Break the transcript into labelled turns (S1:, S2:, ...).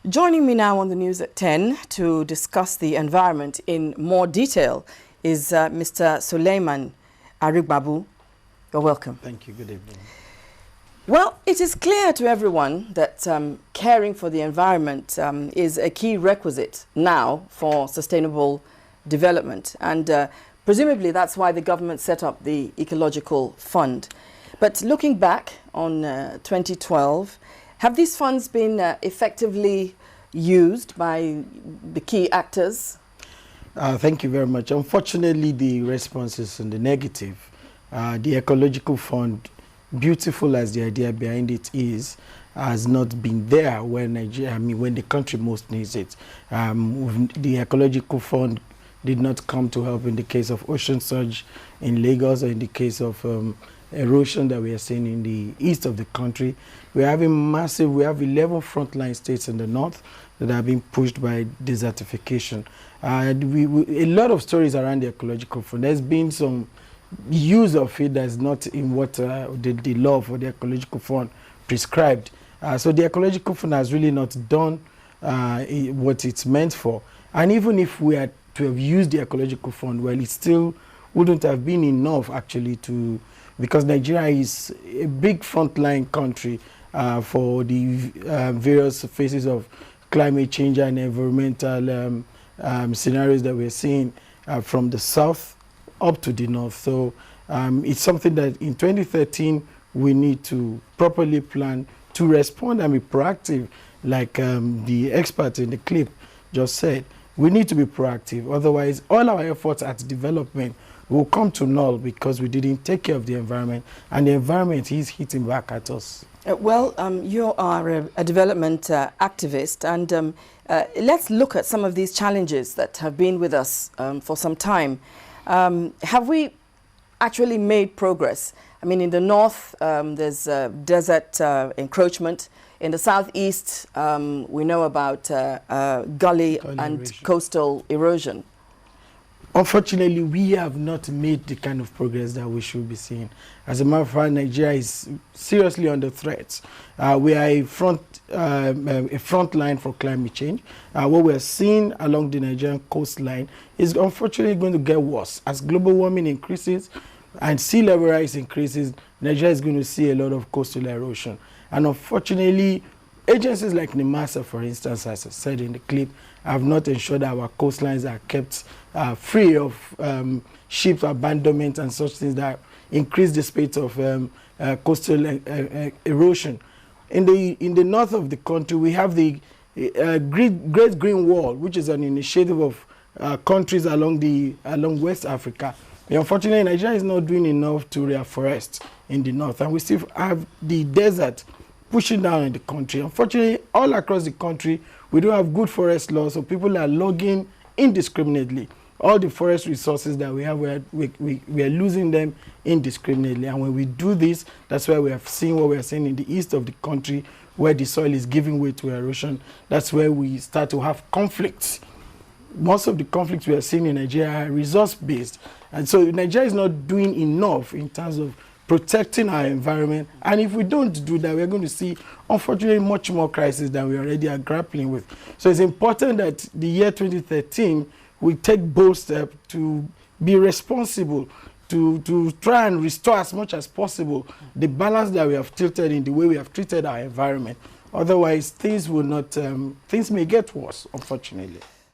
S1: Joining me now on the news at 10 to discuss the environment in more detail is Mr. Suleiman Arigbabu. You're welcome.
S2: Thank you. Good evening.
S1: Well, it is clear to everyone that caring for the environment is a key requisite now for sustainable development. And presumably that's why the government set up the Ecological Fund. But looking back on 2012, have these funds been effectively used by the key actors?
S2: Thank you very much. Unfortunately, the response is in the negative. The Ecological Fund, beautiful as the idea behind it is, has not been there when when the country most needs it. The Ecological Fund did not come to help in the case of ocean surge in Lagos or in the case of erosion that we are seeing in the east of the country. We have 11 frontline states in the north that are being pushed by desertification. A lot of stories around the Ecological Fund. There's been some use of it that's not in what the law for the Ecological Fund prescribed. So the Ecological Fund has really not done what it's meant for. And even if we had to have used the Ecological Fund, well, it still wouldn't have been enough actually because Nigeria is a big frontline country for the various phases of climate change and environmental scenarios that we're seeing from the south up to the north. So it's something that in 2013 we need to properly plan to respond and be proactive, like the expert in the clip just said. We need to be proactive, otherwise all our efforts at development will come to null because we didn't take care of the environment, and the environment is hitting back at us.
S1: You are a development activist, and let's look at some of these challenges that have been with us for some time. Have we actually made progress? I mean, in the north, there's desert encroachment. In the southeast, we know about gully and
S2: erosion.
S1: Coastal erosion.
S2: Unfortunately, we have not made the kind of progress that we should be seeing. As a matter of fact, Nigeria is seriously under threat. We are a front line for climate change. What we are seeing along the Nigerian coastline is unfortunately going to get worse. As global warming increases and sea level rise increases, Nigeria is going to see a lot of coastal erosion. And unfortunately, agencies like NIMASA, for instance, as I said in the clip, have not ensured that our coastlines are kept free of ship abandonment and such things that increase the spate of coastal erosion. In the north of the country, we have the Great Green Wall, which is an initiative of countries along West Africa. Unfortunately, Nigeria is not doing enough to reforest in the north, and we still have the desert pushing down in the country. Unfortunately, all across the country, we don't have good forest laws, so people are logging indiscriminately. All the forest resources that we have, we are losing them indiscriminately. And when we do this, that's why we have seen what we are seeing in the east of the country, where the soil is giving way to erosion. That's where we start to have conflicts. Most of the conflicts we are seeing in Nigeria are resource-based. And so Nigeria is not doing enough in terms of protecting our environment. And if we don't do that, we're going to see, unfortunately, much more crisis than we already are grappling with. So it's important that the year 2013, we take bold steps to be responsible, to try and restore as much as possible the balance that we have tilted in the way we have treated our environment. Otherwise, things may get worse, unfortunately.